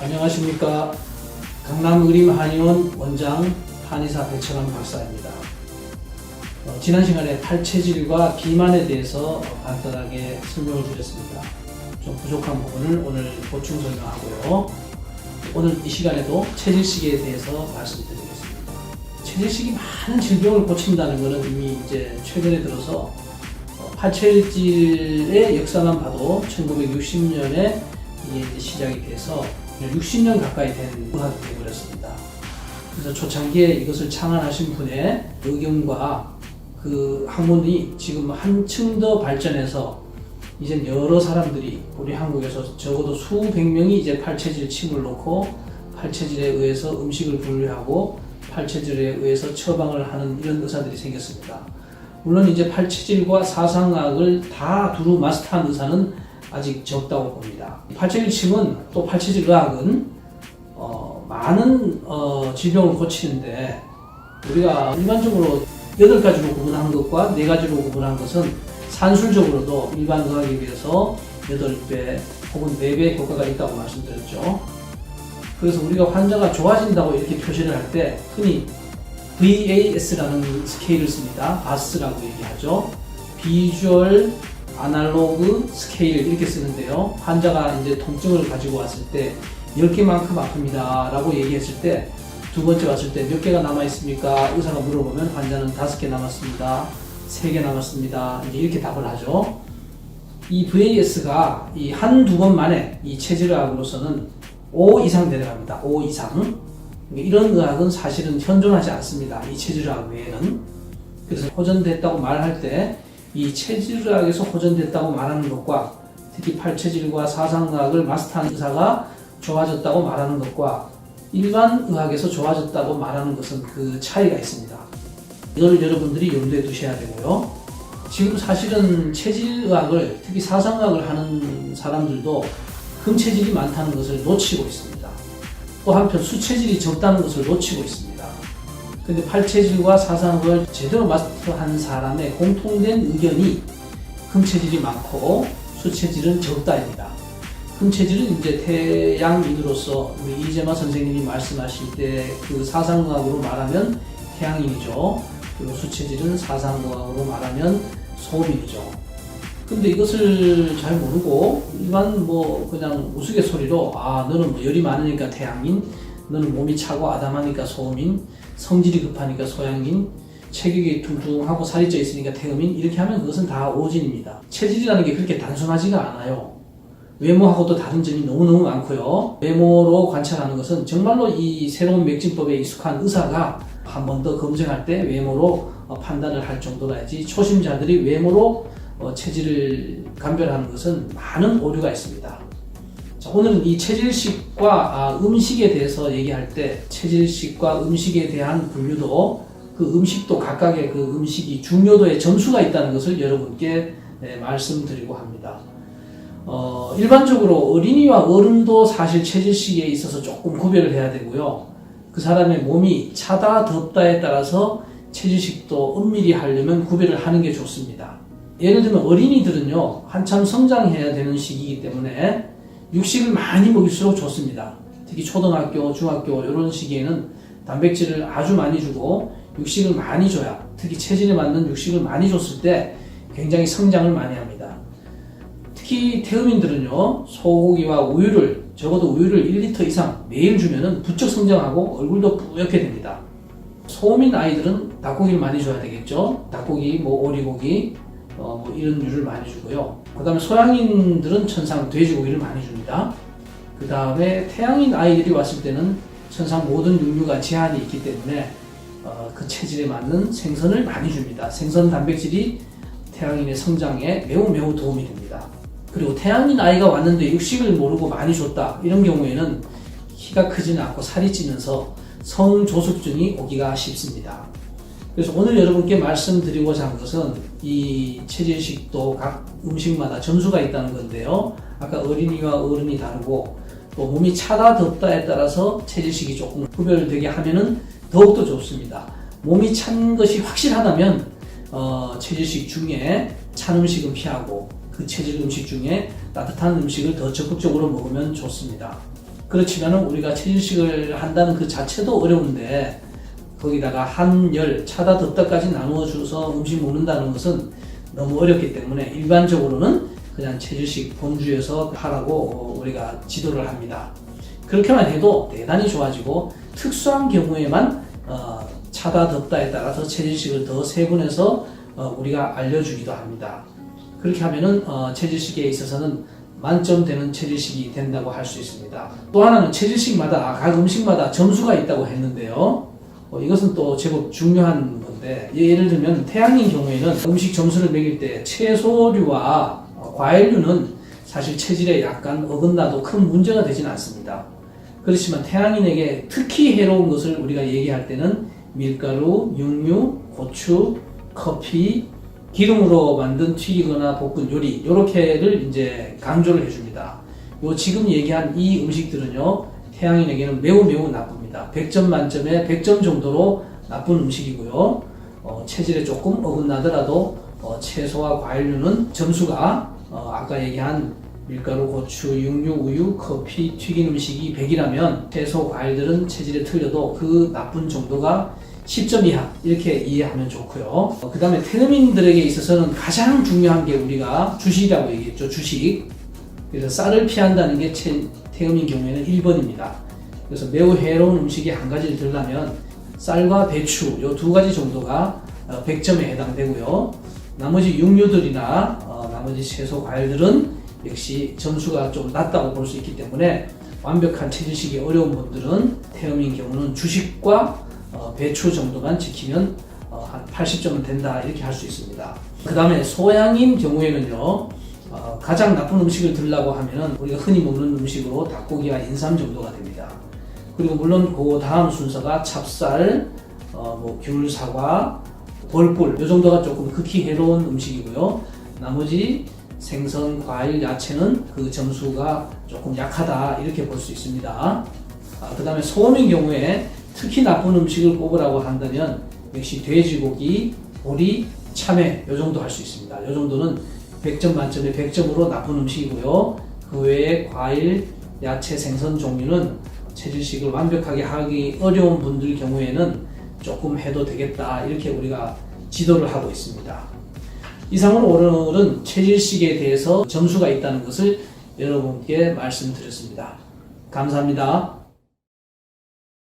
안녕하십니까. 강남의림한의원 원장 한의사 배철환 박사입니다. 지난 시간에 탈체질과 비만에 대해서 간단하게 설명을 드렸습니다. 좀 부족한 부분을 오늘 보충 설명하고요. 오늘 이 시간에도 체질식에 대해서 말씀드리겠습니다. 체질식이 많은 질병을 고친다는 것은 이미 이제 최근에 들어서 팔체질의 역사만 봐도 1960년에 이게 시작이 돼서 60년 가까이 된 의학이 되어버렸습니다. 그래서 초창기에 이것을 창안하신 분의 의견과 그 학문이 지금 한층 더 발전해서 이제 여러 사람들이 우리 한국에서 적어도 수백 명이 이제 팔체질 침을 놓고 팔체질에 의해서 음식을 분류하고 팔체질에 의해서 처방을 하는 이런 의사들이 생겼습니다. 물론 이제 팔체질과 사상학을 다 두루 마스터한 의사는 아직 적다고 봅니다. 팔체질 침은 또 팔체질 의학은 많은 질병을 고치는데 우리가 일반적으로 8가지로 구분한 것과 4가지로 구분한 것은 산술적으로도 일반 의학에 비해서 8배 혹은 4배 효과가 있다고 말씀드렸죠. 그래서 우리가 환자가 좋아진다고 이렇게 표시를 할 때 흔히 VAS라는 스케일을 씁니다. VAS라고 얘기하죠. 비주얼 아날로그 스케일 이렇게 쓰는데요. 환자가 이제 통증을 가지고 왔을 때 10개만큼 아픕니다 라고 얘기했을 때 두 번째 왔을 때 몇 개가 남아있습니까? 의사가 물어보면 환자는 5개 남았습니다. 3개 남았습니다. 이렇게 답을 하죠. 이 VAS가 이 한두 번 만에 이 체질의학으로서는 5 이상 내려갑니다. 5 이상. 이런 의학은 사실은 현존하지 않습니다. 이 체질의학 외에는. 그래서 호전됐다고 말할 때 이 체질의학에서 호전됐다고 말하는 것과 특히 팔체질과 사상의학을 마스터한 의사가 좋아졌다고 말하는 것과 일반 의학에서 좋아졌다고 말하는 것은 그 차이가 있습니다. 이걸 여러분들이 염두에 두셔야 되고요. 지금 사실은 체질의학을 특히 사상의학을 하는 사람들도 금체질이 많다는 것을 놓치고 있습니다. 또 한편 수체질이 적다는 것을 놓치고 있습니다. 근데 팔체질과 사상을 제대로 마스터한 사람의 공통된 의견이 금체질이 많고 수체질은 적다입니다. 금체질은 이제 태양인으로서 우리 이재마 선생님이 말씀하실 때 그 사상의학으로 말하면 태양인이죠. 그리고 수체질은 사상의학으로 말하면 소음인이죠. 근데 이것을 잘 모르고 일반 그냥 우스갯소리로 너는 열이 많으니까 태양인, 너는 몸이 차고 아담하니까 소음인, 성질이 급하니까 소양인, 체격이 퉁퉁하고 살이 쪄 있으니까 태음인, 이렇게 하면 그것은 다 오진입니다. 체질이라는 게 그렇게 단순하지가 않아요. 외모하고도 다른 점이 너무너무 많고요. 외모로 관찰하는 것은 정말로 이 새로운 맥진법에 익숙한 의사가 한 번 더 검증할 때 외모로 판단을 할 정도라야지 초심자들이 외모로 체질을 감별하는 것은 많은 오류가 있습니다. 자, 오늘은 이 체질식과 음식에 대해서 얘기할 때 체질식과 음식에 대한 분류도 그 음식도 각각의 그 음식이 중요도에 점수가 있다는 것을 여러분께 말씀드리고 합니다. 일반적으로 어린이와 어른도 사실 체질식에 있어서 조금 구별을 해야 되고요. 그 사람의 몸이 차다 덥다에 따라서 체질식도 엄밀히 하려면 구별을 하는 게 좋습니다. 예를 들면 어린이들은요 한참 성장해야 되는 시기이기 때문에 육식을 많이 먹일수록 좋습니다. 특히 초등학교, 중학교 이런 시기에는 단백질을 아주 많이 주고 육식을 많이 줘야, 특히 체질에 맞는 육식을 많이 줬을 때 굉장히 성장을 많이 합니다. 특히 태음인들은요 소고기와 우유를 적어도 우유를 1리터 이상 매일 주면은 부쩍 성장하고 얼굴도 뿌옇게 됩니다. 소음인 아이들은 닭고기를 많이 줘야 되겠죠. 닭고기, 오리고기 이런 류를 많이 주고요. 그 다음에 소양인들은 천상 돼지고기를 많이 줍니다. 그 다음에 태양인 아이들이 왔을 때는 천상 모든 육류가 제한이 있기 때문에 그 체질에 맞는 생선을 많이 줍니다. 생선 단백질이 태양인의 성장에 매우 도움이 됩니다. 그리고 태양인 아이가 왔는데 육식을 모르고 많이 줬다 이런 경우에는 키가 크지는 않고 살이 찌면서 성조숙증이 오기가 쉽습니다. 그래서 오늘 여러분께 말씀드리고자 한 것은 이 체질식도 각 음식마다 점수가 있다는 건데요. 아까 어린이와 어른이 다르고 또 몸이 차다 덥다에 따라서 체질식이 조금 구별되게 하면은 더욱더 좋습니다. 몸이 찬 것이 확실하다면 체질식 중에 찬 음식은 피하고 그 체질 음식 중에 따뜻한 음식을 더 적극적으로 먹으면 좋습니다. 그렇지만은 우리가 채질식을 한다는 그 자체도 어려운데 거기다가 한열, 차다, 덥다까지 나누어 줘서 음식 먹는다는 것은 너무 어렵기 때문에 일반적으로는 그냥 채질식 본주에서 하라고 우리가 지도를 합니다. 그렇게만 해도 대단히 좋아지고 특수한 경우에만 차다, 덥다에 따라서 채질식을 더 세분해서 우리가 알려주기도 합니다. 그렇게 하면은 채질식에 있어서는 만점 되는 채질식이 된다고 할 수 있습니다. 또 하나는 채질식마다 각 음식마다 점수가 있다고 했는데요. 이것은 또 제법 중요한 건데 예를 들면 태양인 경우에는 음식 점수를 매길 때 채소류와 과일류는 사실 체질에 약간 어긋나도 큰 문제가 되지는 않습니다. 그렇지만 태양인에게 특히 해로운 것을 우리가 얘기할 때는 밀가루, 육류, 고추, 커피, 기름으로 만든 튀기거나 볶은 요리 이렇게를 이제 강조를 해줍니다. 요 지금 얘기한 이 음식들은요 태양인에게는 매우 나쁩니다. 100점 만점에 100점 정도로 나쁜 음식이고요. 체질에 조금 어긋나더라도 채소와 과일류는 점수가 아까 얘기한 밀가루, 고추, 육류, 우유, 커피, 튀긴 음식이 100이라면 채소, 과일들은 체질에 틀려도 그 나쁜 정도가 10점 이하 이렇게 이해하면 좋고요. 그 다음에 태음인들에게 있어서는 가장 중요한 게 우리가 주식이라고 얘기했죠. 주식. 그래서 쌀을 피한다는 게 태음인 경우에는 1번입니다. 그래서 매우 해로운 음식이 한 가지를 들려면 쌀과 배추 이 두 가지 정도가 100점에 해당되고요. 나머지 육류들이나 나머지 채소, 과일들은 역시 점수가 좀 낮다고 볼 수 있기 때문에 완벽한 채질식이 어려운 분들은 태음인 경우는 주식과 배추 정도만 지키면 한 80점은 된다 이렇게 할 수 있습니다. 그 다음에 소양인 경우에는요 가장 나쁜 음식을 들라고 하면은 우리가 흔히 먹는 음식으로 닭고기와 인삼 정도가 됩니다. 그리고 물론 그 다음 순서가 찹쌀, 귤, 사과, 벌꿀 이 정도가 조금 극히 해로운 음식이고요. 나머지 생선, 과일, 야채는 그 점수가 조금 약하다 이렇게 볼 수 있습니다. 그 다음에 소음인 경우에 특히 나쁜 음식을 꼽으라고 한다면 역시 돼지고기, 보리, 참외 이 정도 할 수 있습니다. 이 정도는 100점 만점에 100점으로 나쁜 음식이고요. 그 외에 과일, 야채, 생선 종류는 채질식을 완벽하게 하기 어려운 분들 경우에는 조금 해도 되겠다 이렇게 우리가 지도를 하고 있습니다. 이상으로 오늘은 채질식에 대해서 점수가 있다는 것을 여러분께 말씀드렸습니다. 감사합니다.